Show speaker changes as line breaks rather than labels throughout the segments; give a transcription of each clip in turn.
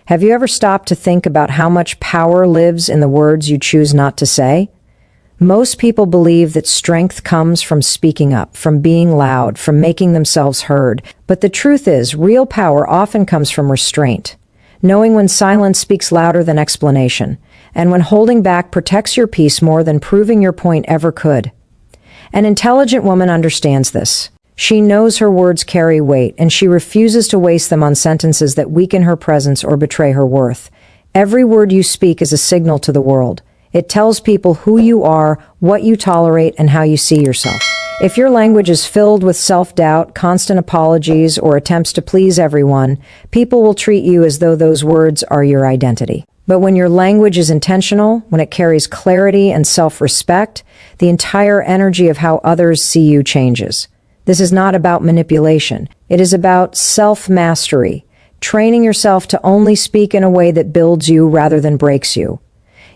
Have you ever stopped to think about how much power lives in the words you choose not to say? Most people believe that strength comes from speaking up, from being loud, from making themselves heard. But the truth is, real power often comes from restraint. Knowing when silence speaks louder than explanation, and when holding back protects your peace more than proving your point ever could. An intelligent woman understands this. She knows her words carry weight, and she refuses to waste them on sentences that weaken her presence or betray her worth. Every word you speak is a signal to the world. It tells people who you are, what you tolerate, and how you see yourself. If your language is filled with self-doubt, constant apologies, or attempts to please everyone, people will treat you as though those words are your identity. But when your language is intentional, when it carries clarity and self-respect, the entire energy of how others see you changes. This is not about manipulation. It is about self-mastery, training yourself to only speak in a way that builds you rather than breaks you.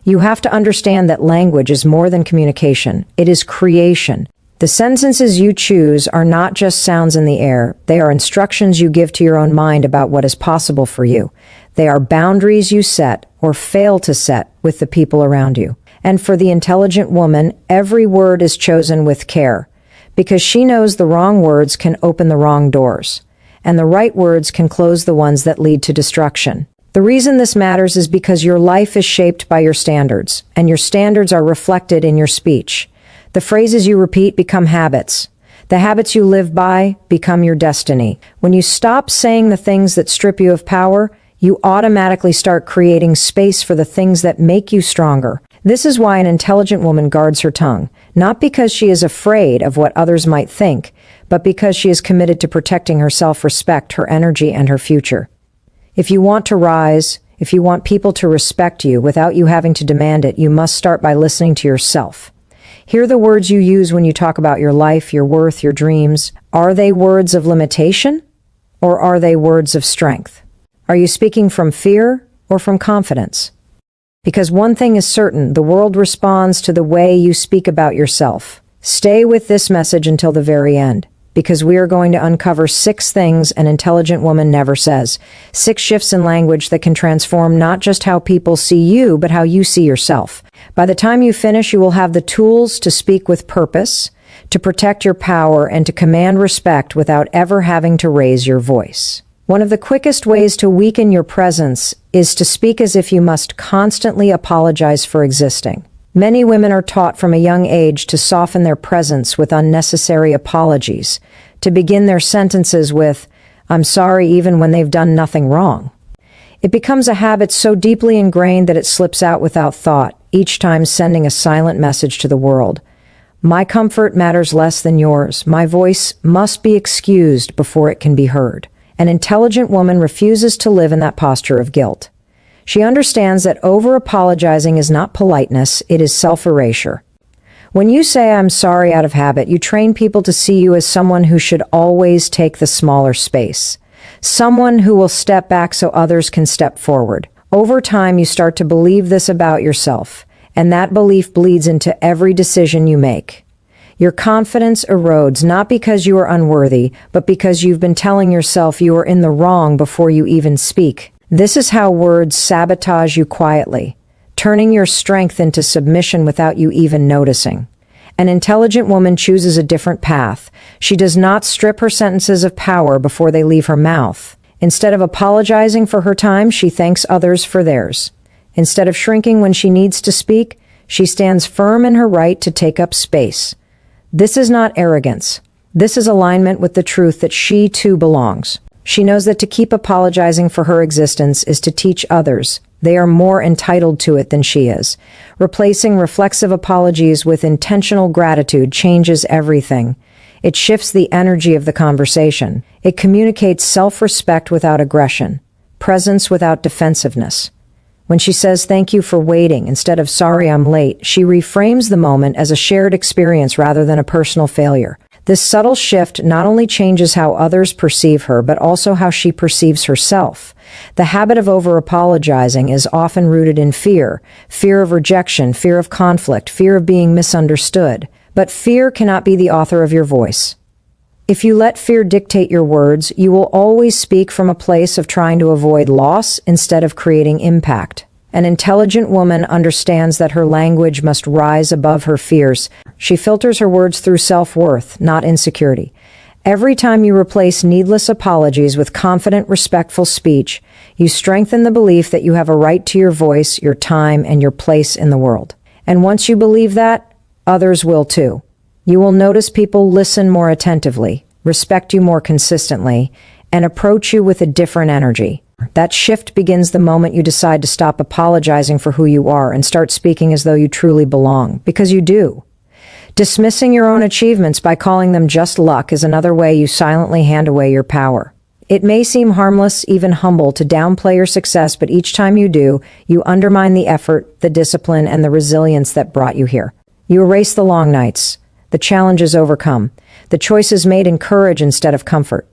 You have to understand that language is more than communication. It is creation. The sentences you choose are not just sounds in the air. They are instructions you give to your own mind about what is possible for you. They are boundaries you set or fail to set with the people around you. And for the intelligent woman, every word is chosen with care, because she knows the wrong words can open the wrong doors, and the right words can close the ones that lead to destruction. The reason this matters is because your life is shaped by your standards, and your standards are reflected in your speech. The phrases you repeat become habits. The habits you live by become your destiny. When you stop saying the things that strip you of power, you automatically start creating space for the things that make you stronger. This is why an intelligent woman guards her tongue, not because she is afraid of what others might think, but because she is committed to protecting her self-respect, her energy, and her future. If you want to rise, if you want people to respect you without you having to demand it, you must start by listening to yourself. Hear the words you use when you talk about your life, your worth, your dreams. Are they words of limitation, or are they words of strength? Are you speaking from fear or from confidence? Because one thing is certain, the world responds to the way you speak about yourself. Stay with this message until the very end, because we are going to uncover 6 things an intelligent woman never says. 6 shifts in language that can transform not just how people see you, but how you see yourself. By the time you finish, you will have the tools to speak with purpose, to protect your power, and to command respect without ever having to raise your voice. One of the quickest ways to weaken your presence is to speak as if you must constantly apologize for existing. Many women are taught from a young age to soften their presence with unnecessary apologies, to begin their sentences with, "I'm sorry," even when they've done nothing wrong. It becomes a habit so deeply ingrained that it slips out without thought, each time sending a silent message to the world. My comfort matters less than yours. My voice must be excused before it can be heard. An intelligent woman refuses to live in that posture of guilt. She understands that over-apologizing is not politeness, it is self-erasure. When you say "I'm sorry" out of habit, you train people to see you as someone who should always take the smaller space. Someone who will step back so others can step forward. Over time, you start to believe this about yourself, and that belief bleeds into every decision you make. Your confidence erodes not because you are unworthy, but because you've been telling yourself you are in the wrong before you even speak. This is how words sabotage you quietly, turning your strength into submission without you even noticing. An intelligent woman chooses a different path. She does not strip her sentences of power before they leave her mouth. Instead of apologizing for her time, she thanks others for theirs. Instead of shrinking when she needs to speak, she stands firm in her right to take up space. This is not arrogance. This is alignment with the truth that she too belongs. She knows that to keep apologizing for her existence is to teach others they are more entitled to it than she is. Replacing reflexive apologies with intentional gratitude changes everything. It shifts the energy of the conversation. It communicates self-respect without aggression, presence without defensiveness. When she says "thank you for waiting" instead of "sorry I'm late," she reframes the moment as a shared experience rather than a personal failure. This subtle shift not only changes how others perceive her, but also how she perceives herself. The habit of over-apologizing is often rooted in fear of rejection, fear of conflict, fear of being misunderstood. But fear cannot be the author of your voice. If you let fear dictate your words, you will always speak from a place of trying to avoid loss instead of creating impact. An intelligent woman understands that her language must rise above her fears. She filters her words through self-worth, not insecurity. Every time you replace needless apologies with confident, respectful speech, you strengthen the belief that you have a right to your voice, your time, and your place in the world. And once you believe that, others will too. You will notice people listen more attentively, respect you more consistently, and approach you with a different energy. That shift begins the moment you decide to stop apologizing for who you are and start speaking as though you truly belong, because you do. Dismissing your own achievements by calling them just luck is another way you silently hand away your power. It may seem harmless, even humble, to downplay your success, but each time you do, you undermine the effort, the discipline, and the resilience that brought you here. You erase the long nights, the challenges overcome, the choices made in courage instead of comfort.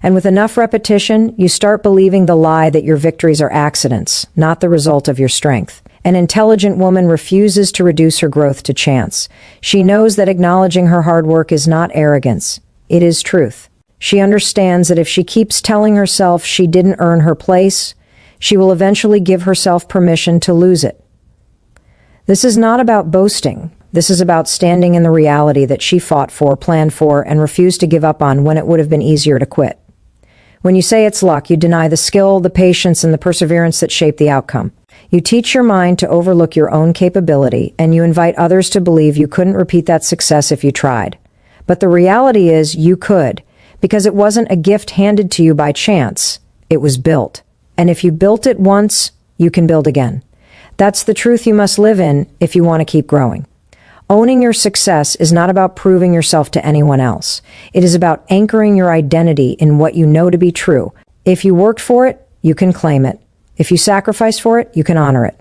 And with enough repetition, you start believing the lie that your victories are accidents, not the result of your strength. An intelligent woman refuses to reduce her growth to chance. She knows that acknowledging her hard work is not arrogance. It is truth. She understands that if she keeps telling herself she didn't earn her place, she will eventually give herself permission to lose it. This is not about boasting. This is about standing in the reality that she fought for, planned for, and refused to give up on when it would have been easier to quit. When you say it's luck, you deny the skill, the patience, and the perseverance that shape the outcome. You teach your mind to overlook your own capability, and you invite others to believe you couldn't repeat that success if you tried. But the reality is you could, because it wasn't a gift handed to you by chance. It was built. And if you built it once, you can build again. That's the truth you must live in if you want to keep growing. Owning your success is not about proving yourself to anyone else. It is about anchoring your identity in what you know to be true. If you worked for it, you can claim it. If you sacrificed for it, you can honor it.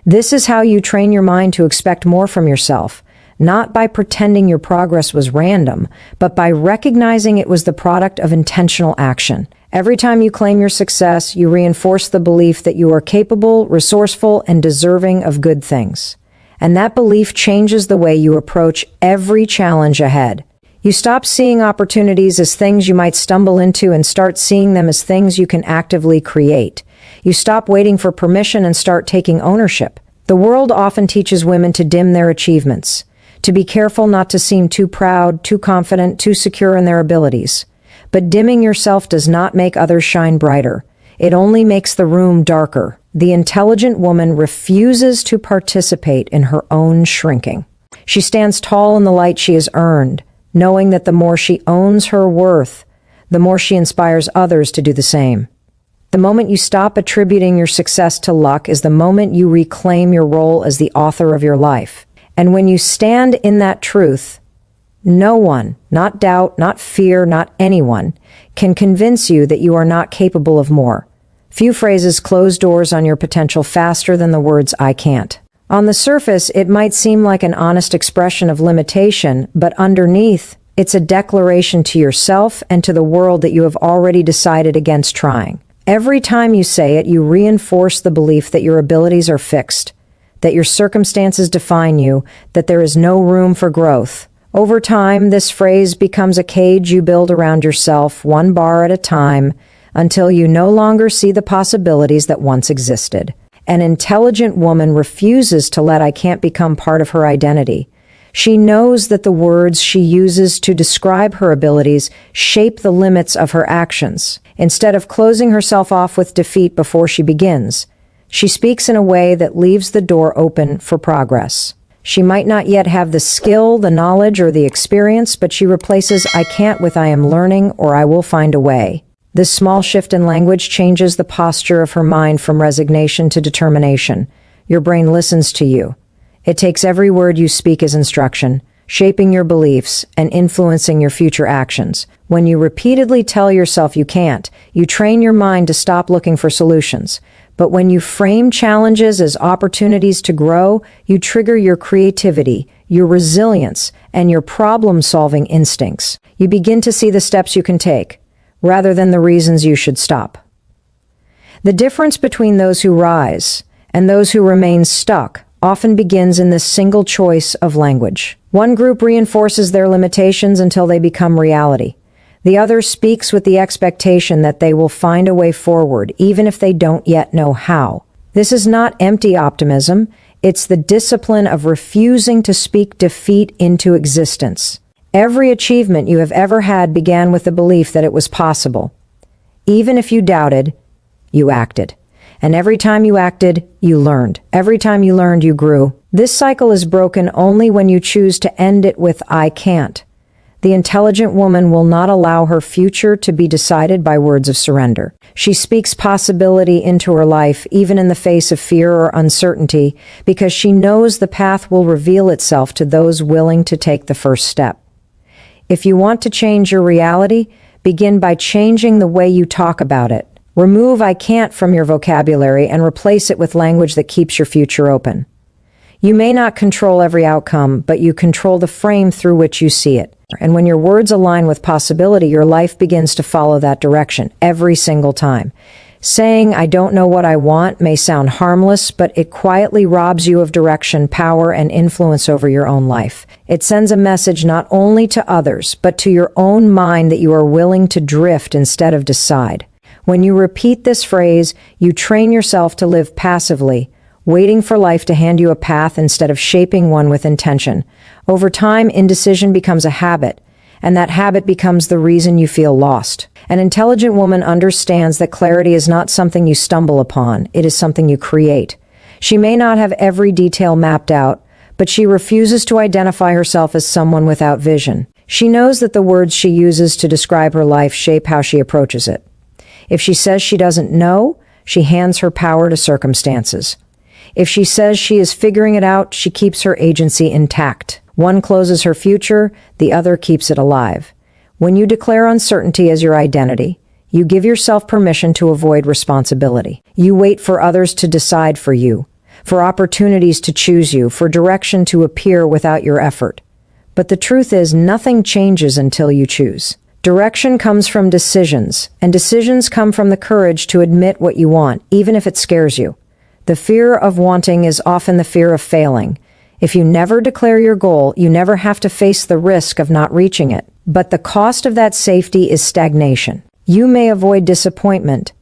This is how you train your mind to expect more from yourself, not by pretending your progress was random, but by recognizing it was the product of intentional action. Every time you claim your success, you reinforce the belief that you are capable, resourceful, and deserving of good things. And that belief changes the way you approach every challenge ahead. You stop seeing opportunities as things you might stumble into and start seeing them as things you can actively create. You stop waiting for permission and start taking ownership. The world often teaches women to dim their achievements, to be careful not to seem too proud, too confident, too secure in their abilities. But dimming yourself does not make others shine brighter. It only makes the room darker. The intelligent woman refuses to participate in her own shrinking. She stands tall in the light she has earned, knowing that the more she owns her worth, the more she inspires others to do the same. The moment you stop attributing your success to luck is the moment you reclaim your role as the author of your life. And when you stand in that truth, no one, not doubt, not fear, not anyone, can convince you that you are not capable of more. Few phrases close doors on your potential faster than the words "I can't." On the surface, it might seem like an honest expression of limitation, but underneath, it's a declaration to yourself and to the world that you have already decided against trying. Every time you say it, you reinforce the belief that your abilities are fixed, that your circumstances define you, that there is no room for growth. Over time, this phrase becomes a cage you build around yourself, one bar at a time, until you no longer see the possibilities that once existed. An intelligent woman refuses to let "I can't" become part of her identity. She knows that the words she uses to describe her abilities shape the limits of her actions. Instead of closing herself off with defeat before she begins, she speaks in a way that leaves the door open for progress. She might not yet have the skill, the knowledge, or the experience, but she replaces "I can't" with "I am learning" or "I will find a way." This small shift in language changes the posture of her mind from resignation to determination. Your brain listens to you. It takes every word you speak as instruction, shaping your beliefs and influencing your future actions. When you repeatedly tell yourself you can't, you train your mind to stop looking for solutions. But when you frame challenges as opportunities to grow, you trigger your creativity, your resilience, and your problem-solving instincts. You begin to see the steps you can take, rather than the reasons you should stop. The difference between those who rise and those who remain stuck often begins in this single choice of language. One group reinforces their limitations until they become reality. The other speaks with the expectation that they will find a way forward, even if they don't yet know how. This is not empty optimism. It's the discipline of refusing to speak defeat into existence. Every achievement you have ever had began with the belief that it was possible. Even if you doubted, you acted. And every time you acted, you learned. Every time you learned, you grew. This cycle is broken only when you choose to end it with "I can't." The intelligent woman will not allow her future to be decided by words of surrender. She speaks possibility into her life, even in the face of fear or uncertainty, because she knows the path will reveal itself to those willing to take the first step. If you want to change your reality, begin by changing the way you talk about it. Remove "I can't" from your vocabulary and replace it with language that keeps your future open. You may not control every outcome, but you control the frame through which you see it. And when your words align with possibility, your life begins to follow that direction every single time. Saying "I don't know what I want" may sound harmless, but it quietly robs you of direction, power, and influence over your own life. It sends a message not only to others, but to your own mind that you are willing to drift instead of decide. When you repeat this phrase, you train yourself to live passively, waiting for life to hand you a path instead of shaping one with intention. Over time, indecision becomes a habit, and that habit becomes the reason you feel lost. An intelligent woman understands that clarity is not something you stumble upon, it is something you create. She may not have every detail mapped out, but she refuses to identify herself as someone without vision. She knows that the words she uses to describe her life shape how she approaches it. If she says she doesn't know, she hands her power to circumstances. If she says she is figuring it out, she keeps her agency intact. One closes her future, the other keeps it alive. When you declare uncertainty as your identity, you give yourself permission to avoid responsibility. You wait for others to decide for you, for opportunities to choose you, for direction to appear without your effort. But the truth is, nothing changes until you choose. Direction comes from decisions, and decisions come from the courage to admit what you want, even if it scares you. The fear of wanting is often the fear of failing. If you never declare your goal, you never have to face the risk of not reaching it. But the cost of that safety is stagnation. You may avoid disappointment,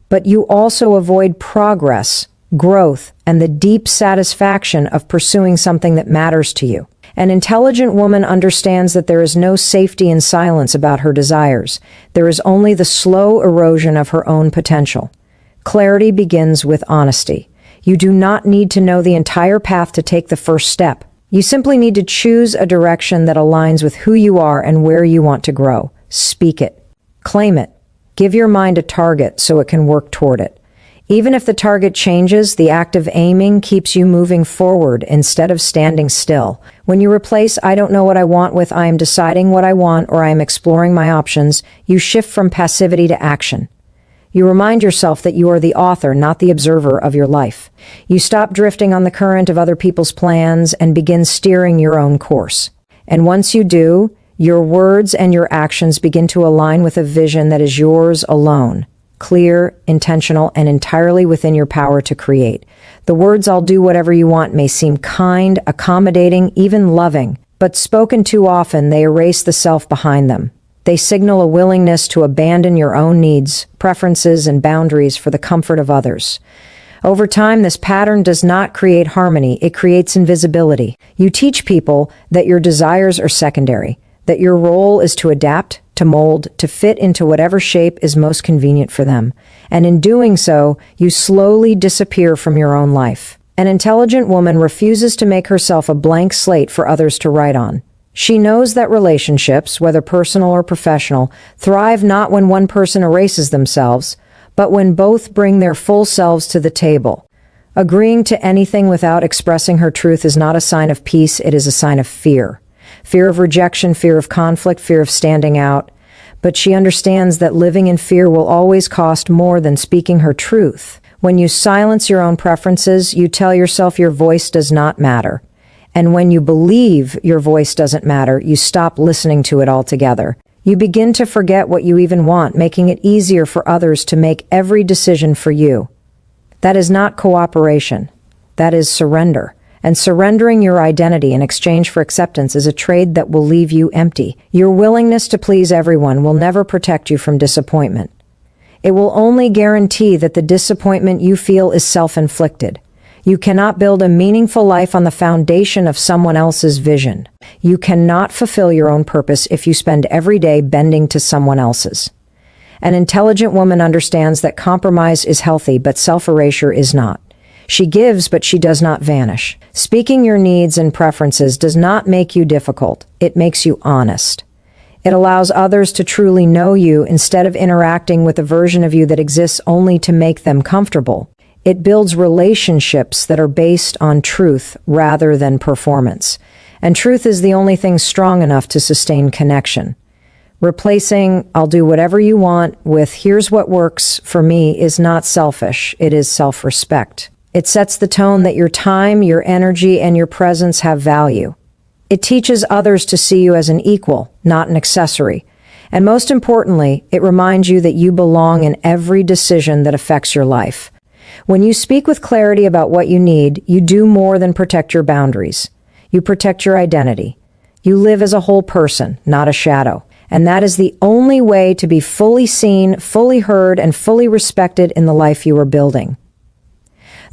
but you also avoid progress, growth, and the deep satisfaction of pursuing something that matters to you. An intelligent woman understands that there is no safety in silence about her desires. There is only the slow erosion of her own potential. Clarity begins with honesty. You do not need to know the entire path to take the first step. You simply need to choose a direction that aligns with who you are and where you want to grow. Speak it. Claim it. Give your mind a target so it can work toward it. Even if the target changes, the act of aiming keeps you moving forward instead of standing still. When you replace "I don't know what I want" with "I am deciding what I want" or "I am exploring my options," you shift from passivity to action. You remind yourself that you are the author, not the observer of your life. You stop drifting on the current of other people's plans and begin steering your own course. And once you do, your words and your actions begin to align with a vision that is yours alone. Clear, intentional, and entirely within your power to create. The words "I'll do whatever you want" may seem kind, accommodating, even loving, but spoken too often, they erase the self behind them. They signal a willingness to abandon your own needs, preferences, and boundaries for the comfort of others. Over time, this pattern does not create harmony, it creates invisibility. You teach people that your desires are secondary, that your role is to adapt, to mold, to fit into whatever shape is most convenient for them. And in doing so, you slowly disappear from your own life. An intelligent woman refuses to make herself a blank slate for others to write on. She knows that relationships, whether personal or professional, thrive not when one person erases themselves, but when both bring their full selves to the table. Agreeing to anything without expressing her truth is not a sign of peace, it is a sign of fear. Fear of rejection, fear of conflict, fear of standing out. But she understands that living in fear will always cost more than speaking her truth. When you silence your own preferences, you tell yourself your voice does not matter. And when you believe your voice doesn't matter, you stop listening to it altogether. You begin to forget what you even want, making it easier for others to make every decision for you. That is not cooperation. That is surrender. And surrendering your identity in exchange for acceptance is a trade that will leave you empty. Your willingness to please everyone will never protect you from disappointment. It will only guarantee that the disappointment you feel is self-inflicted. You cannot build a meaningful life on the foundation of someone else's vision. You cannot fulfill your own purpose if you spend every day bending to someone else's. An intelligent woman understands that compromise is healthy, but self-erasure is not. She gives, but she does not vanish. Speaking your needs and preferences does not make you difficult. It makes you honest. It allows others to truly know you instead of interacting with a version of you that exists only to make them comfortable. It builds relationships that are based on truth rather than performance. And truth is the only thing strong enough to sustain connection. Replacing "I'll do whatever you want" with "here's what works for me" is not selfish. It is self-respect. It sets the tone that your time, your energy, and your presence have value. It teaches others to see you as an equal, not an accessory. And most importantly, it reminds you that you belong in every decision that affects your life. When you speak with clarity about what you need, you do more than protect your boundaries. You protect your identity. You live as a whole person, not a shadow. And that is the only way to be fully seen, fully heard, and fully respected in the life you are building.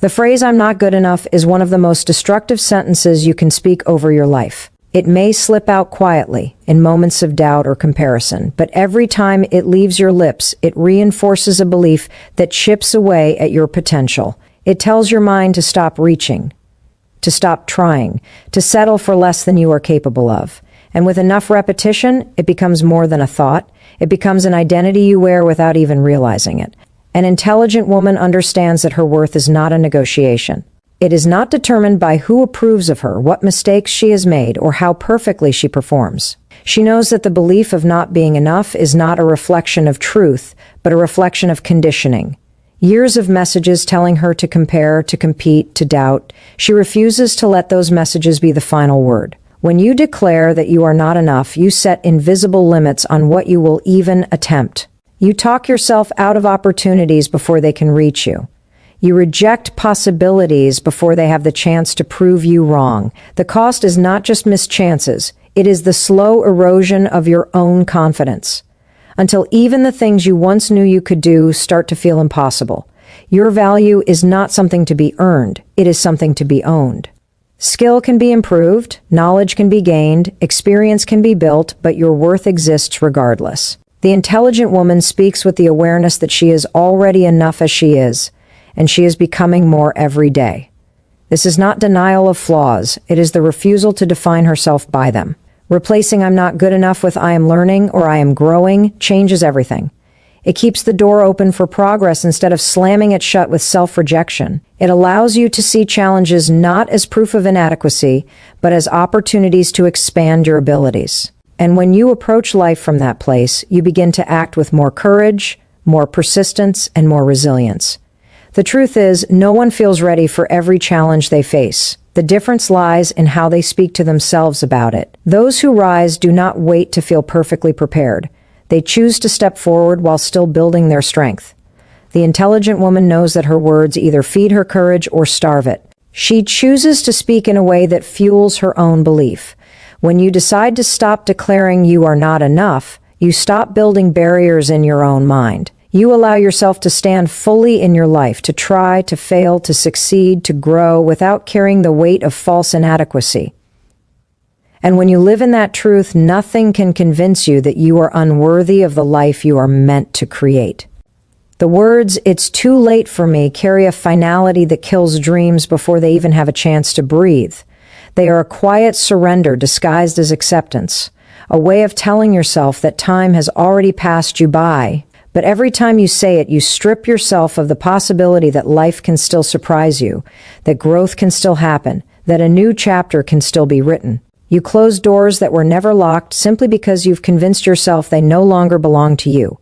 The phrase "I'm not good enough" is one of the most destructive sentences you can speak over your life. It may slip out quietly, in moments of doubt or comparison, but every time it leaves your lips, it reinforces a belief that chips away at your potential. It tells your mind to stop reaching, to stop trying, to settle for less than you are capable of. And with enough repetition, it becomes more than a thought. It becomes an identity you wear without even realizing it. An intelligent woman understands that her worth is not a negotiation. It is not determined by who approves of her, what mistakes she has made, or how perfectly she performs. She knows that the belief of not being enough is not a reflection of truth, but a reflection of conditioning. Years of messages telling her to compare, to compete, to doubt. She refuses to let those messages be the final word. When you declare that you are not enough, you set invisible limits on what you will even attempt. You talk yourself out of opportunities before they can reach you. You reject possibilities before they have the chance to prove you wrong. The cost is not just missed chances. It is the slow erosion of your own confidence. Until even the things you once knew you could do start to feel impossible. Your value is not something to be earned. It is something to be owned. Skill can be improved, knowledge can be gained, experience can be built, but your worth exists regardless. The intelligent woman speaks with the awareness that she is already enough as she is, and she is becoming more every day. This is not denial of flaws, it is the refusal to define herself by them. Replacing "I'm not good enough" with "I am learning" or "I am growing" changes everything. It keeps the door open for progress instead of slamming it shut with self-rejection. It allows you to see challenges not as proof of inadequacy, but as opportunities to expand your abilities. And when you approach life from that place, you begin to act with more courage, more persistence, and more resilience. The truth is, no one feels ready for every challenge they face. The difference lies in how they speak to themselves about it. Those who rise do not wait to feel perfectly prepared. They choose to step forward while still building their strength. The intelligent woman knows that her words either feed her courage or starve it. She chooses to speak in a way that fuels her own belief. When you decide to stop declaring you are not enough, you stop building barriers in your own mind. You allow yourself to stand fully in your life, to try, to fail, to succeed, to grow without carrying the weight of false inadequacy. And when you live in that truth, nothing can convince you that you are unworthy of the life you are meant to create. The words "it's too late for me" carry a finality that kills dreams before they even have a chance to breathe. They are a quiet surrender disguised as acceptance, a way of telling yourself that time has already passed you by. But every time you say it, you strip yourself of the possibility that life can still surprise you, that growth can still happen, that a new chapter can still be written. You close doors that were never locked simply because you've convinced yourself they no longer belong to you.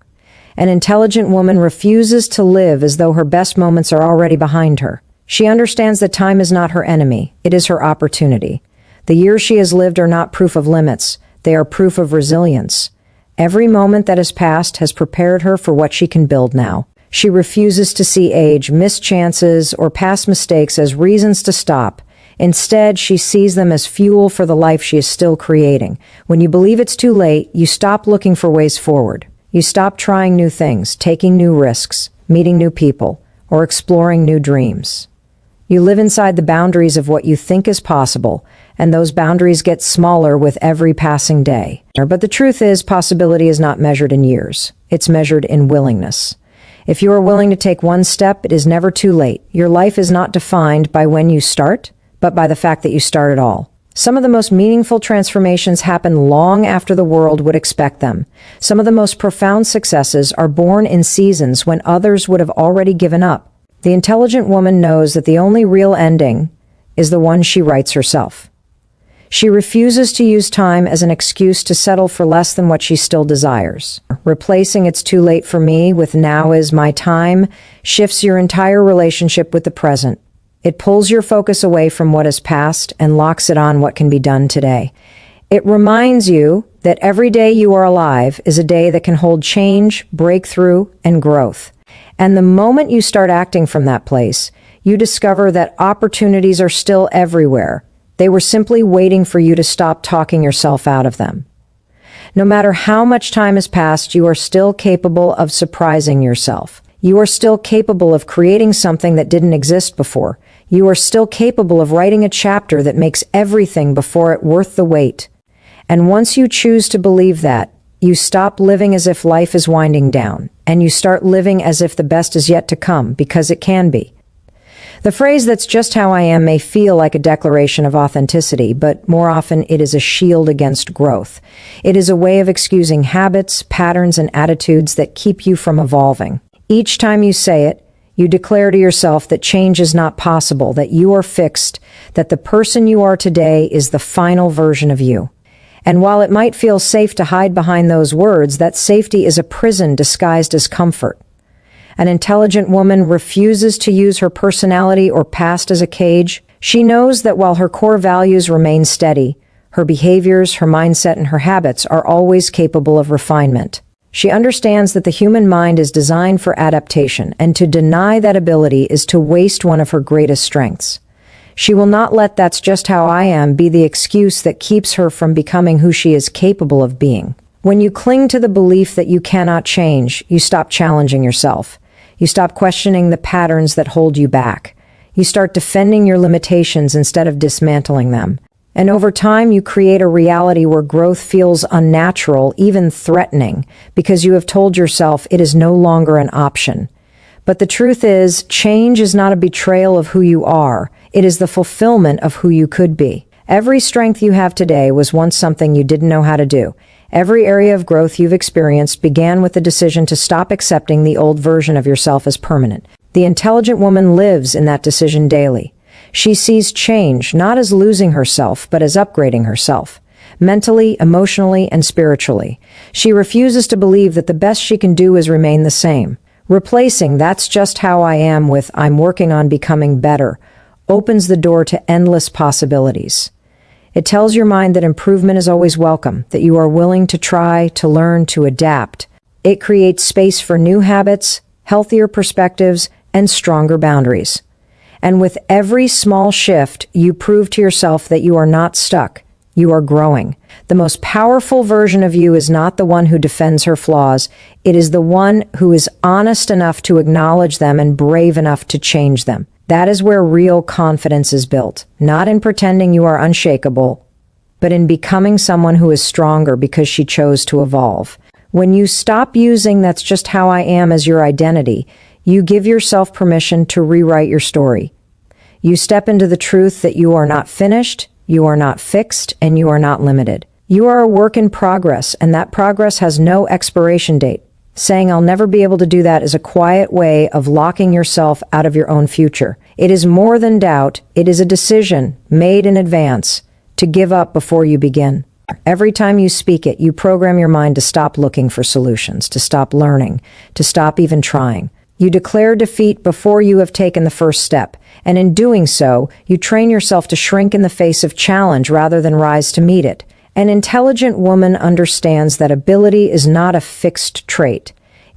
An intelligent woman refuses to live as though her best moments are already behind her. She understands that time is not her enemy, it is her opportunity. The years she has lived are not proof of limits, they are proof of resilience. Every moment that has passed has prepared her for what she can build now. She refuses to see age, missed chances, or past mistakes as reasons to stop. Instead, she sees them as fuel for the life she is still creating. When you believe it's too late, you stop looking for ways forward. You stop trying new things, taking new risks, meeting new people, or exploring new dreams. You live inside the boundaries of what you think is possible, and those boundaries get smaller with every passing day. But the truth is, possibility is not measured in years. It's measured in willingness. If you are willing to take one step, it is never too late. Your life is not defined by when you start, but by the fact that you start at all. Some of the most meaningful transformations happen long after the world would expect them. Some of the most profound successes are born in seasons when others would have already given up. The intelligent woman knows that the only real ending is the one she writes herself. She refuses to use time as an excuse to settle for less than what she still desires. Replacing "it's too late for me" with "now is my time" shifts your entire relationship with the present. It pulls your focus away from what is past and locks it on what can be done today. It reminds you that every day you are alive is a day that can hold change, breakthrough, and growth. And the moment you start acting from that place, you discover that opportunities are still everywhere. They were simply waiting for you to stop talking yourself out of them. No matter how much time has passed, you are still capable of surprising yourself. You are still capable of creating something that didn't exist before. You are still capable of writing a chapter that makes everything before it worth the wait. And once you choose to believe that, you stop living as if life is winding down, and you start living as if the best is yet to come, because it can be. The phrase "that's just how I am" may feel like a declaration of authenticity, but more often it is a shield against growth. It is a way of excusing habits, patterns, and attitudes that keep you from evolving. Each time you say it, you declare to yourself that change is not possible, that you are fixed, that the person you are today is the final version of you. And while it might feel safe to hide behind those words, that safety is a prison disguised as comfort. An intelligent woman refuses to use her personality or past as a cage. She knows that while her core values remain steady, her behaviors, her mindset, and her habits are always capable of refinement. She understands that the human mind is designed for adaptation, and to deny that ability is to waste one of her greatest strengths. She will not let "that's just how I am" be the excuse that keeps her from becoming who she is capable of being. When you cling to the belief that you cannot change, you stop challenging yourself. You stop questioning the patterns that hold you back. You start defending your limitations instead of dismantling them. And over time, you create a reality where growth feels unnatural, even threatening, because you have told yourself it is no longer an option. But the truth is, change is not a betrayal of who you are. It is the fulfillment of who you could be. Every strength you have today was once something you didn't know how to do. Every area of growth you've experienced began with the decision to stop accepting the old version of yourself as permanent. The intelligent woman lives in that decision daily. She sees change not as losing herself, but as upgrading herself, mentally, emotionally, and spiritually. She refuses to believe that the best she can do is remain the same. Replacing "that's just how I am" with "I'm working on becoming better" opens the door to endless possibilities. It tells your mind that improvement is always welcome, that you are willing to try, to learn, to adapt. It creates space for new habits, healthier perspectives, and stronger boundaries. And with every small shift, you prove to yourself that you are not stuck. You are growing. The most powerful version of you is not the one who defends her flaws. It is the one who is honest enough to acknowledge them and brave enough to change them. That is where real confidence is built, not in pretending you are unshakable, but in becoming someone who is stronger because she chose to evolve. When you stop using "that's just how I am" as your identity, you give yourself permission to rewrite your story. You step into the truth that you are not finished, you are not fixed, and you are not limited. You are a work in progress, and that progress has no expiration date. Saying "I'll never be able to do that" is a quiet way of locking yourself out of your own future. It is more than doubt. It is a decision made in advance to give up before you begin. Every time you speak it, you program your mind to stop looking for solutions, to stop learning, to stop even trying. You declare defeat before you have taken the first step, and in doing so, you train yourself to shrink in the face of challenge rather than rise to meet it. An intelligent woman understands that ability is not a fixed trait.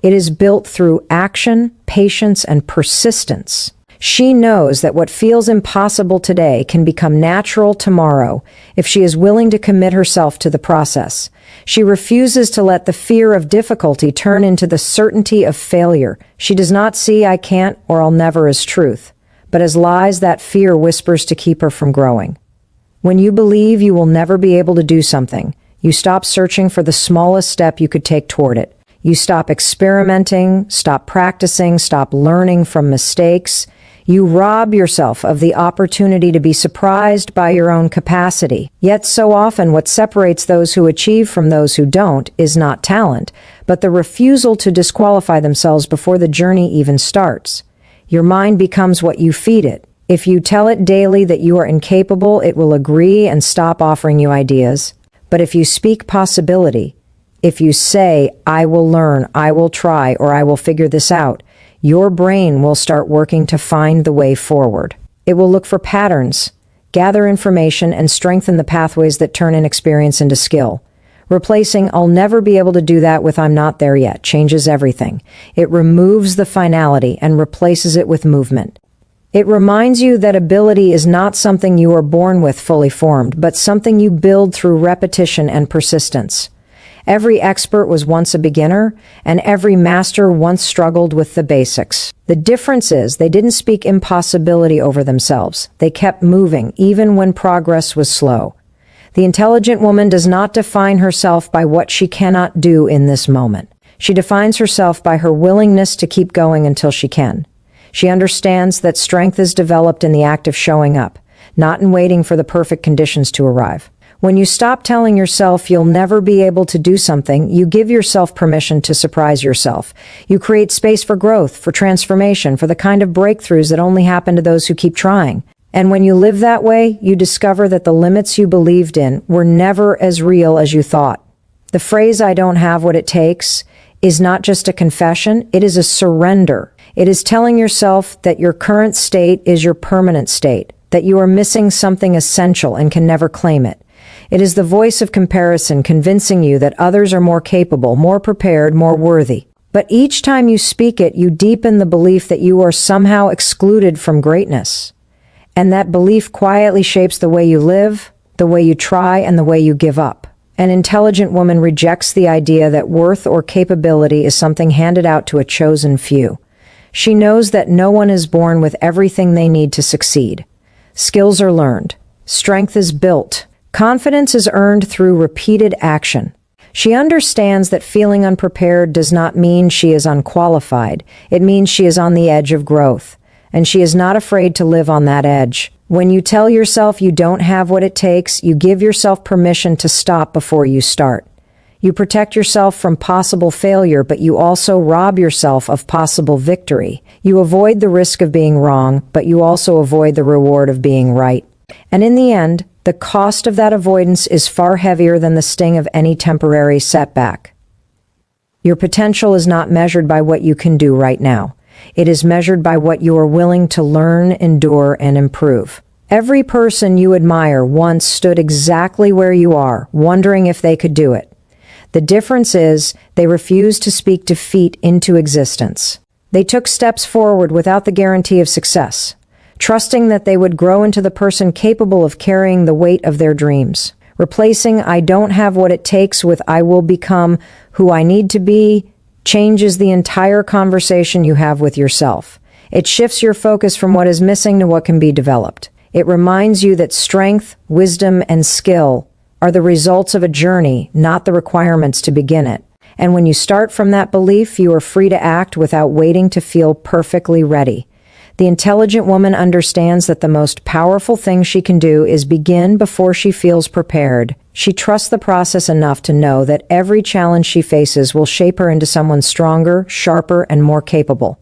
It is built through action, patience, and persistence. She knows that what feels impossible today can become natural tomorrow if she is willing to commit herself to the process. She refuses to let the fear of difficulty turn into the certainty of failure. She does not see "I can't" or "I'll never" as truth, but as lies that fear whispers to keep her from growing. When you believe you will never be able to do something, you stop searching for the smallest step you could take toward it. You stop experimenting, stop practicing, stop learning from mistakes. You rob yourself of the opportunity to be surprised by your own capacity. Yet so often what separates those who achieve from those who don't is not talent, but the refusal to disqualify themselves before the journey even starts. Your mind becomes what you feed it. If you tell it daily that you are incapable, it will agree and stop offering you ideas. But if you speak possibility, if you say, "I will learn, I will try, or I will figure this out," your brain will start working to find the way forward. It will look for patterns, gather information, and strengthen the pathways that turn inexperience into skill. Replacing "I'll never be able to do that" with "I'm not there yet" changes everything. It removes the finality and replaces it with movement. It reminds you that ability is not something you are born with fully formed, but something you build through repetition and persistence. Every expert was once a beginner, and every master once struggled with the basics. The difference is they didn't speak impossibility over themselves. They kept moving, even when progress was slow. The intelligent woman does not define herself by what she cannot do in this moment. She defines herself by her willingness to keep going until she can. She understands that strength is developed in the act of showing up, not in waiting for the perfect conditions to arrive. When you stop telling yourself you'll never be able to do something, you give yourself permission to surprise yourself. You create space for growth, for transformation, for the kind of breakthroughs that only happen to those who keep trying. And when you live that way, you discover that the limits you believed in were never as real as you thought. The phrase "I don't have what it takes" is not just a confession, it is a surrender. It is telling yourself that your current state is your permanent state, that you are missing something essential and can never claim it. It is the voice of comparison convincing you that others are more capable, more prepared, more worthy. But each time you speak it, you deepen the belief that you are somehow excluded from greatness. And that belief quietly shapes the way you live, the way you try, and the way you give up. An intelligent woman rejects the idea that worth or capability is something handed out to a chosen few. She knows that no one is born with everything they need to succeed. Skills are learned. Strength is built. Confidence is earned through repeated action. She understands that feeling unprepared does not mean she is unqualified. It means she is on the edge of growth, and she is not afraid to live on that edge. When you tell yourself you don't have what it takes, you give yourself permission to stop before you start. You protect yourself from possible failure, but you also rob yourself of possible victory. You avoid the risk of being wrong, but you also avoid the reward of being right. And in the end, the cost of that avoidance is far heavier than the sting of any temporary setback. Your potential is not measured by what you can do right now. It is measured by what you are willing to learn, endure, and improve. Every person you admire once stood exactly where you are, wondering if they could do it. The difference is they refused to speak defeat into existence. They took steps forward without the guarantee of success, trusting that they would grow into the person capable of carrying the weight of their dreams. Replacing "I don't have what it takes" with "I will become who I need to be" changes the entire conversation you have with yourself. It shifts your focus from what is missing to what can be developed. It reminds you that strength, wisdom, and skill are the results of a journey, not the requirements to begin it. And when you start from that belief, you are free to act without waiting to feel perfectly ready. The intelligent woman understands that the most powerful thing she can do is begin before she feels prepared. She trusts the process enough to know that every challenge she faces will shape her into someone stronger, sharper, and more capable.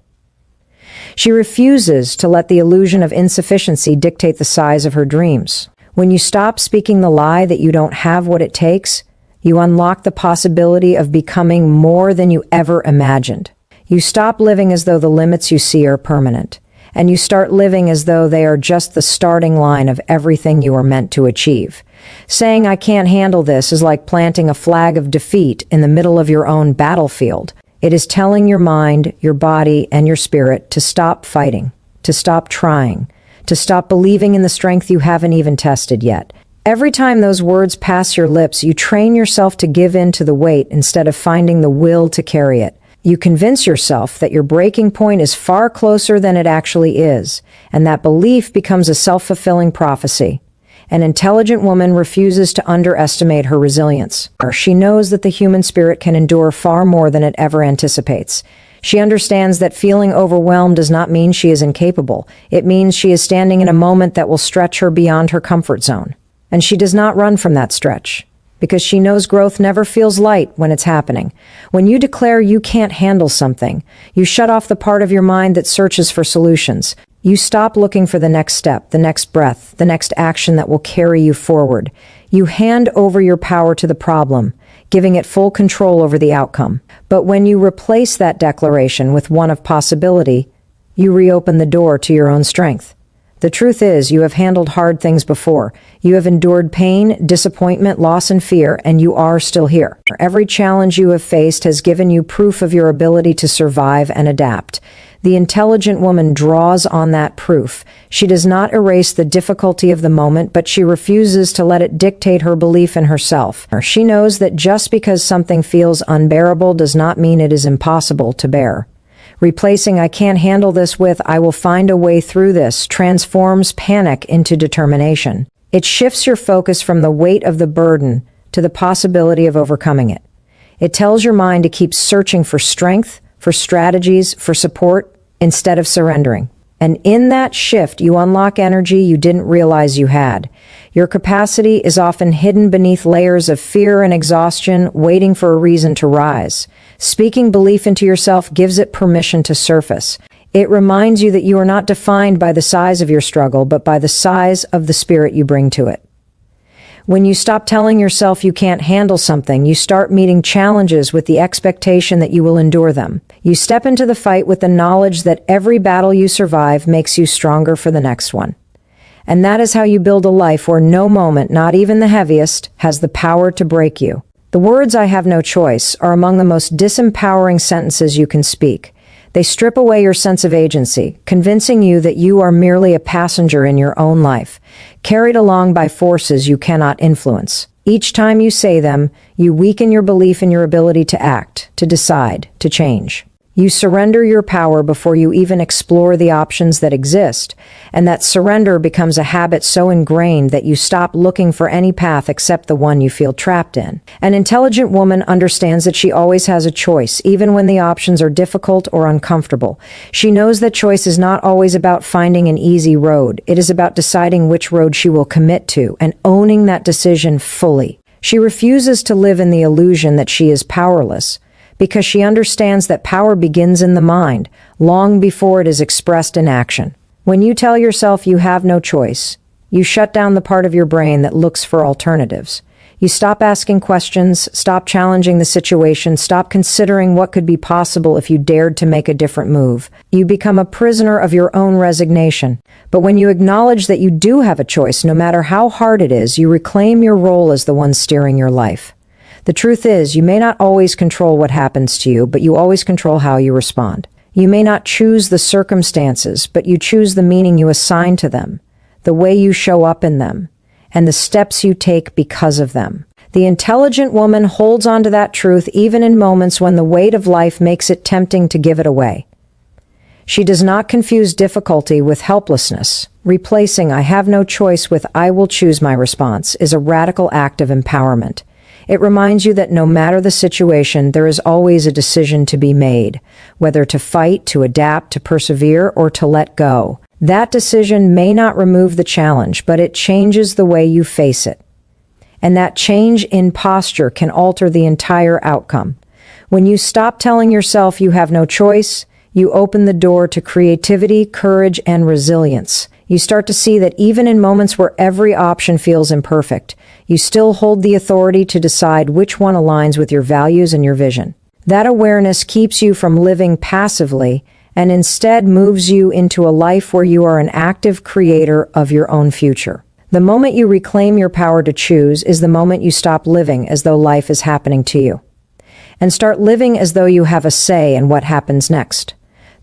She refuses to let the illusion of insufficiency dictate the size of her dreams. When you stop speaking the lie that you don't have what it takes, you unlock the possibility of becoming more than you ever imagined. You stop living as though the limits you see are permanent, and you start living as though they are just the starting line of everything you are meant to achieve. Saying "I can't handle this" is like planting a flag of defeat in the middle of your own battlefield. It is telling your mind, your body, and your spirit to stop fighting, to stop trying, to stop believing in the strength you haven't even tested yet. Every time those words pass your lips, you train yourself to give in to the weight instead of finding the will to carry it. You convince yourself that your breaking point is far closer than it actually is, and that belief becomes a self-fulfilling prophecy. An intelligent woman refuses to underestimate her resilience. She knows that the human spirit can endure far more than it ever anticipates. She understands that feeling overwhelmed does not mean she is incapable. It means she is standing in a moment that will stretch her beyond her comfort zone. And she does not run from that stretch, because she knows growth never feels light when it's happening. When you declare you can't handle something, you shut off the part of your mind that searches for solutions. You stop looking for the next step, the next breath, the next action that will carry you forward. You hand over your power to the problem, giving it full control over the outcome. But when you replace that declaration with one of possibility, you reopen the door to your own strength. The truth is, you have handled hard things before. You have endured pain, disappointment, loss, and fear, and you are still here. Every challenge you have faced has given you proof of your ability to survive and adapt. The intelligent woman draws on that proof. She does not erase the difficulty of the moment, but she refuses to let it dictate her belief in herself. She knows that just because something feels unbearable does not mean it is impossible to bear. Replacing "I can't handle this" with "I will find a way through this" transforms panic into determination. It shifts your focus from the weight of the burden to the possibility of overcoming it. It tells your mind to keep searching for strength, for strategies, for support, instead of surrendering. And in that shift, you unlock energy you didn't realize you had. Your capacity is often hidden beneath layers of fear and exhaustion, waiting for a reason to rise. Speaking belief into yourself gives it permission to surface. It reminds you that you are not defined by the size of your struggle, but by the size of the spirit you bring to it. When you stop telling yourself you can't handle something, you start meeting challenges with the expectation that you will endure them. You step into the fight with the knowledge that every battle you survive makes you stronger for the next one. And that is how you build a life where no moment, not even the heaviest, has the power to break you. The words "I have no choice" are among the most disempowering sentences you can speak. They strip away your sense of agency, convincing you that you are merely a passenger in your own life, carried along by forces you cannot influence. Each time you say them, you weaken your belief in your ability to act, to decide, to change. You surrender your power before you even explore the options that exist, and that surrender becomes a habit so ingrained that you stop looking for any path except the one you feel trapped in. An intelligent woman understands that she always has a choice, even when the options are difficult or uncomfortable. She knows that choice is not always about finding an easy road. It is about deciding which road she will commit to and owning that decision fully. She refuses to live in the illusion that she is powerless, because she understands that power begins in the mind, long before it is expressed in action. When you tell yourself you have no choice, you shut down the part of your brain that looks for alternatives. You stop asking questions, stop challenging the situation, stop considering what could be possible if you dared to make a different move. You become a prisoner of your own resignation. But when you acknowledge that you do have a choice, no matter how hard it is, you reclaim your role as the one steering your life. The truth is, you may not always control what happens to you, but you always control how you respond. You may not choose the circumstances, but you choose the meaning you assign to them, the way you show up in them, and the steps you take because of them. The intelligent woman holds on to that truth even in moments when the weight of life makes it tempting to give it away. She does not confuse difficulty with helplessness. Replacing "I have no choice" with "I will choose my response" is a radical act of empowerment. It reminds you that no matter the situation, there is always a decision to be made, whether to fight, to adapt, to persevere, or to let go. That decision may not remove the challenge, but it changes the way you face it. And that change in posture can alter the entire outcome. When you stop telling yourself you have no choice, you open the door to creativity, courage, and resilience. You start to see that even in moments where every option feels imperfect, you still hold the authority to decide which one aligns with your values and your vision. That awareness keeps you from living passively and instead moves you into a life where you are an active creator of your own future. The moment you reclaim your power to choose is the moment you stop living as though life is happening to you. and start living as though you have a say in what happens next.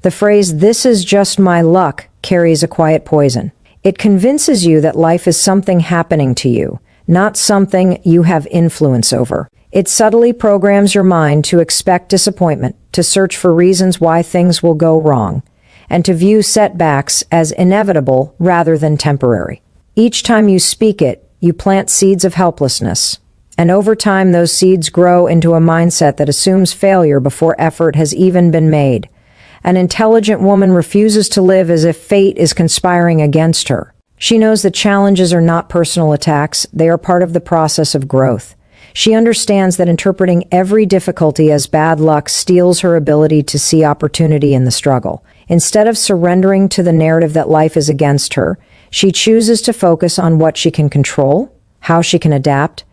The phrase, "this is just my luck," carries a quiet poison. It convinces you that life is something happening to you, not something you have influence over. It subtly programs your mind to expect disappointment, to search for reasons why things will go wrong, and to view setbacks as inevitable rather than temporary. Each time you speak it, you plant seeds of helplessness. And over time, those seeds grow into a mindset that assumes failure before effort has even been made. An intelligent woman refuses to live as if fate is conspiring against her. She knows that challenges are not personal attacks, they are part of the process of growth. She understands that interpreting every difficulty as bad luck steals her ability to see opportunity in the struggle. Instead of surrendering to the narrative that life is against her, she chooses to focus on what she can control, how she can adapt,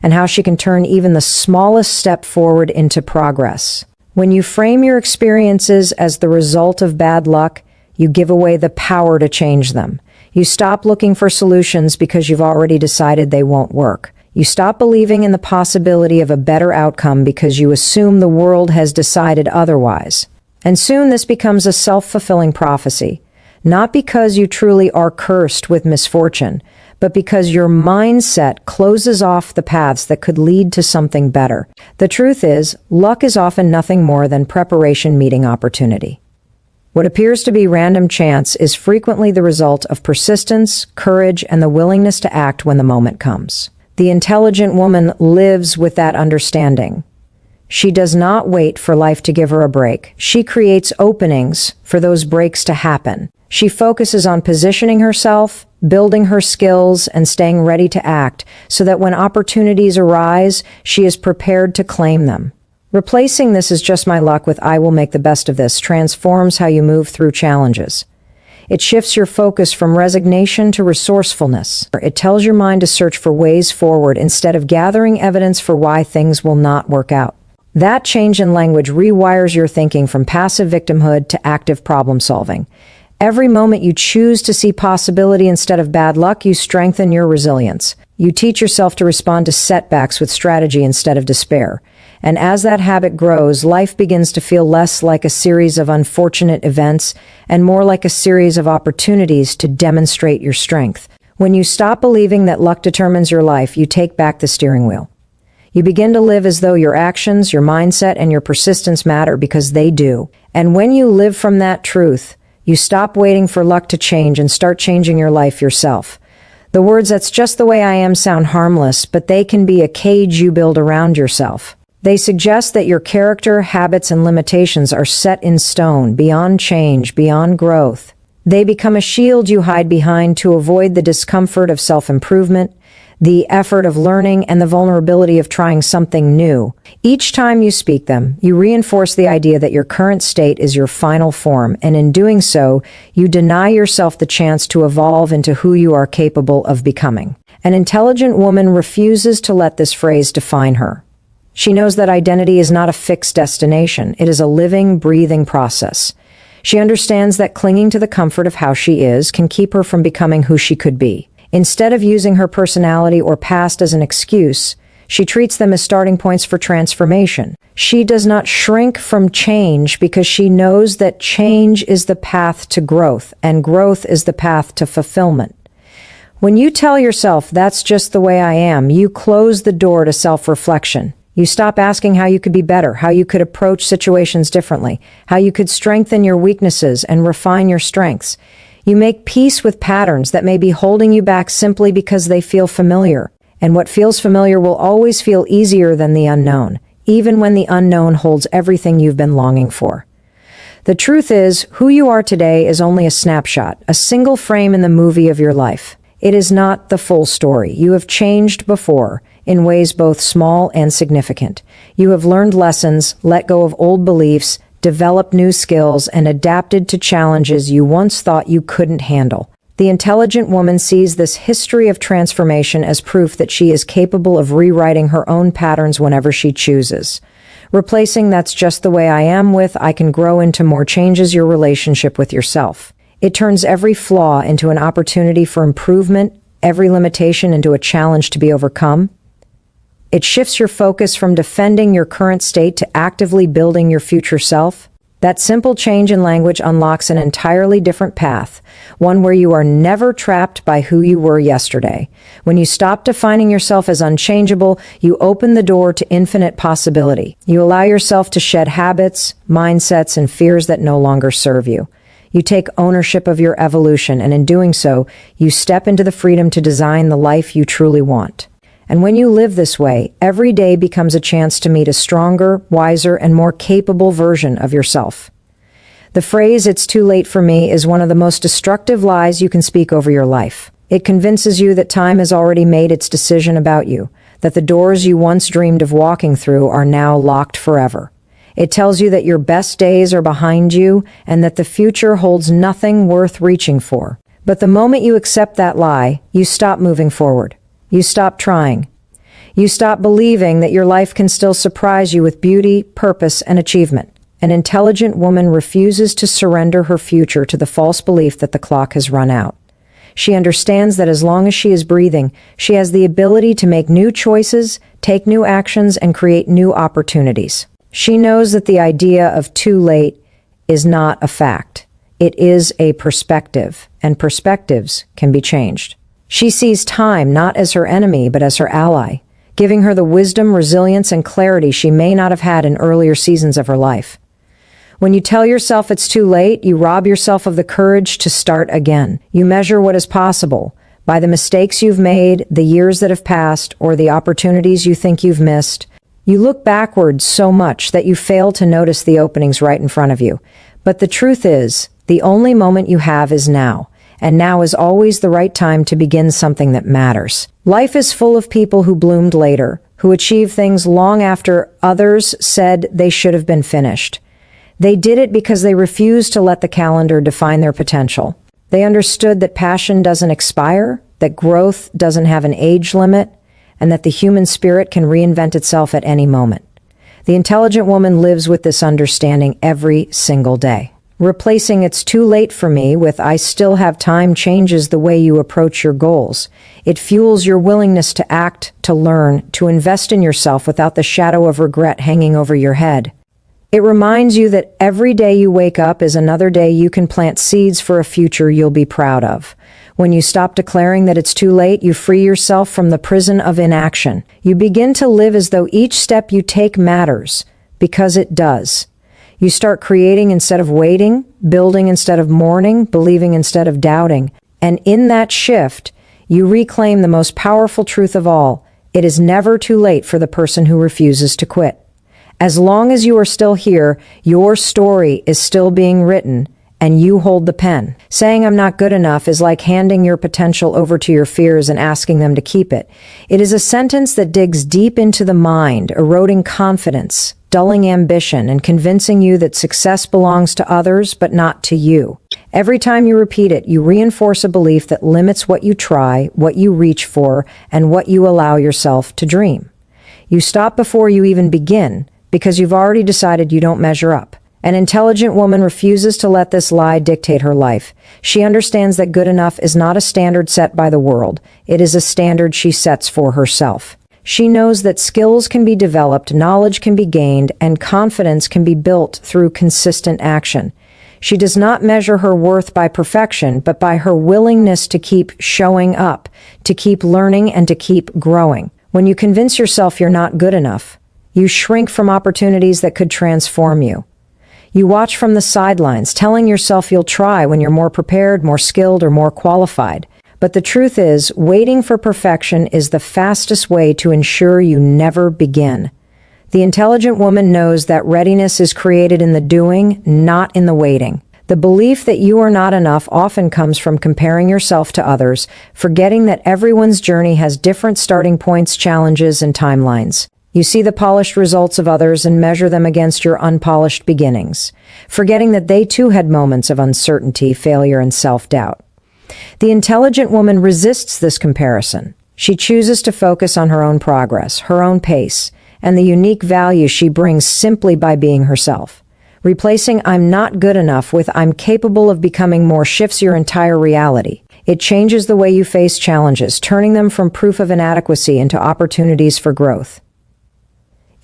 and how she can turn even the smallest step forward into progress. When you frame your experiences as the result of bad luck, you give away the power to change them. You stop looking for solutions because you've already decided they won't work. You stop believing in the possibility of a better outcome because you assume the world has decided otherwise. And soon this becomes a self-fulfilling prophecy, not because you truly are cursed with misfortune, but because your mindset closes off the paths that could lead to something better. The truth is, luck is often nothing more than preparation meeting opportunity. What appears to be random chance is frequently the result of persistence, courage, and the willingness to act when the moment comes. The intelligent woman lives with that understanding. She does not wait for life to give her a break. She creates openings for those breaks to happen. She focuses on positioning herself, building her skills, and staying ready to act so that when opportunities arise, she is prepared to claim them. Replacing "this is just my luck" with "I will make the best of this" transforms how you move through challenges. It shifts your focus from resignation to resourcefulness. It tells your mind to search for ways forward instead of gathering evidence for why things will not work out. That change in language rewires your thinking from passive victimhood to active problem solving. Every moment you choose to see possibility instead of bad luck, you strengthen your resilience. You teach yourself to respond to setbacks with strategy instead of despair. And as that habit grows, life begins to feel less like a series of unfortunate events and more like a series of opportunities to demonstrate your strength. When you stop believing that luck determines your life, you take back the steering wheel. You begin to live as though your actions, your mindset, and your persistence matter because they do. And when you live from that truth, you stop waiting for luck to change and start changing your life yourself. The words "that's just the way I am" sound harmless, but they can be a cage you build around yourself. They suggest that your character, habits, and limitations are set in stone, beyond change, beyond growth. They become a shield you hide behind to avoid the discomfort of self-improvement, the effort of learning, and the vulnerability of trying something new. Each time you speak them, you reinforce the idea that your current state is your final form, and in doing so, you deny yourself the chance to evolve into who you are capable of becoming. An intelligent woman refuses to let this phrase define her. She knows that identity is not a fixed destination. It is a living, breathing process. She understands that clinging to the comfort of how she is can keep her from becoming who she could be. Instead of using her personality or past as an excuse, she treats them as starting points for transformation. She does not shrink from change because she knows that change is the path to growth, and growth is the path to fulfillment. When you tell yourself "that's just the way I am," you close the door to self-reflection. You stop asking how you could be better, how you could approach situations differently, how you could strengthen your weaknesses and refine your strengths. You make peace with patterns that may be holding you back simply because they feel familiar. And what feels familiar will always feel easier than the unknown, even when the unknown holds everything you've been longing for. The truth is, who you are today is only a snapshot, a single frame in the movie of your life. It is not the full story. You have changed before, in ways both small and significant. You have learned lessons, let go of old beliefs, developed new skills, and adapted to challenges you once thought you couldn't handle. The intelligent woman sees this history of transformation as proof that she is capable of rewriting her own patterns whenever she chooses. Replacing "that's just the way I am" with "I can grow into more" changes your relationship with yourself. It turns every flaw into an opportunity for improvement, every limitation into a challenge to be overcome. It shifts your focus from defending your current state to actively building your future self. That simple change in language unlocks an entirely different path, one where you are never trapped by who you were yesterday. When you stop defining yourself as unchangeable, you open the door to infinite possibility. You allow yourself to shed habits, mindsets, and fears that no longer serve you. You take ownership of your evolution, and in doing so, you step into the freedom to design the life you truly want. And when you live this way, every day becomes a chance to meet a stronger, wiser, and more capable version of yourself. The phrase, "it's too late for me," is one of the most destructive lies you can speak over your life. It convinces you that time has already made its decision about you, that the doors you once dreamed of walking through are now locked forever. It tells you that your best days are behind you and that the future holds nothing worth reaching for. But the moment you accept that lie, you stop moving forward. You stop trying. You stop believing that your life can still surprise you with beauty, purpose, and achievement. An intelligent woman refuses to surrender her future to the false belief that the clock has run out. She understands that as long as she is breathing, she has the ability to make new choices, take new actions, and create new opportunities. She knows that the idea of too late is not a fact. It is a perspective, and perspectives can be changed. She sees time not as her enemy, but as her ally, giving her the wisdom, resilience, and clarity she may not have had in earlier seasons of her life. When you tell yourself it's too late, you rob yourself of the courage to start again. You measure what is possible by the mistakes you've made, the years that have passed, or the opportunities you think you've missed. You look backwards so much that you fail to notice the openings right in front of you. But the truth is, the only moment you have is now. And now is always the right time to begin something that matters. Life is full of people who bloomed later, who achieved things long after others said they should have been finished. They did it because they refused to let the calendar define their potential. They understood that passion doesn't expire, that growth doesn't have an age limit, and that the human spirit can reinvent itself at any moment. The intelligent woman lives with this understanding every single day. Replacing "it's too late for me" with "I still have time" changes the way you approach your goals. It fuels your willingness to act, to learn, to invest in yourself without the shadow of regret hanging over your head. It reminds you that every day you wake up is another day you can plant seeds for a future you'll be proud of. When you stop declaring that it's too late, you free yourself from the prison of inaction. You begin to live as though each step you take matters, because it does. You start creating instead of waiting, building instead of mourning, believing instead of doubting. And in that shift, you reclaim the most powerful truth of all. It is never too late for the person who refuses to quit. As long as you are still here, your story is still being written, and you hold the pen. Saying "I'm not good enough" is like handing your potential over to your fears and asking them to keep it. It is a sentence that digs deep into the mind, eroding confidence, dulling ambition, and convincing you that success belongs to others but not to you. Every time you repeat it, you reinforce a belief that limits what you try, what you reach for, and what you allow yourself to dream. You stop before you even begin, because you've already decided you don't measure up. An intelligent woman refuses to let this lie dictate her life. She understands that good enough is not a standard set by the world. It is a standard she sets for herself. She knows that skills can be developed, knowledge can be gained, and confidence can be built through consistent action. She does not measure her worth by perfection, but by her willingness to keep showing up, to keep learning, and to keep growing. When you convince yourself you're not good enough, you shrink from opportunities that could transform you. You watch from the sidelines, telling yourself you'll try when you're more prepared, more skilled, or more qualified. But the truth is, waiting for perfection is the fastest way to ensure you never begin. The intelligent woman knows that readiness is created in the doing, not in the waiting. The belief that you are not enough often comes from comparing yourself to others, forgetting that everyone's journey has different starting points, challenges, and timelines. You see the polished results of others and measure them against your unpolished beginnings, forgetting that they too had moments of uncertainty, failure, and self-doubt. The intelligent woman resists this comparison. She chooses to focus on her own progress, her own pace, and the unique value she brings simply by being herself. Replacing "I'm not good enough" with "I'm capable of becoming more" shifts your entire reality. It changes the way you face challenges, turning them from proof of inadequacy into opportunities for growth.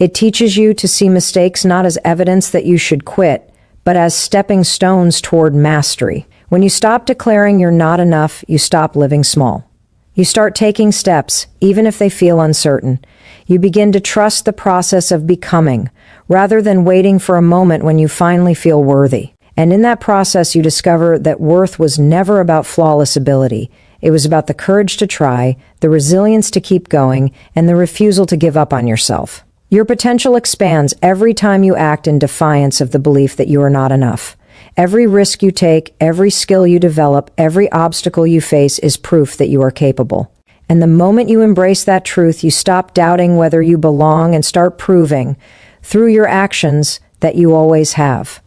It teaches you to see mistakes not as evidence that you should quit, but as stepping stones toward mastery. When you stop declaring you're not enough, you stop living small. You start taking steps, even if they feel uncertain. You begin to trust the process of becoming, rather than waiting for a moment when you finally feel worthy. And in that process, you discover that worth was never about flawless ability. It was about the courage to try, the resilience to keep going, and the refusal to give up on yourself. Your potential expands every time you act in defiance of the belief that you are not enough. Every risk you take, every skill you develop, every obstacle you face is proof that you are capable. And the moment you embrace that truth, you stop doubting whether you belong and start proving, through your actions, that you always have.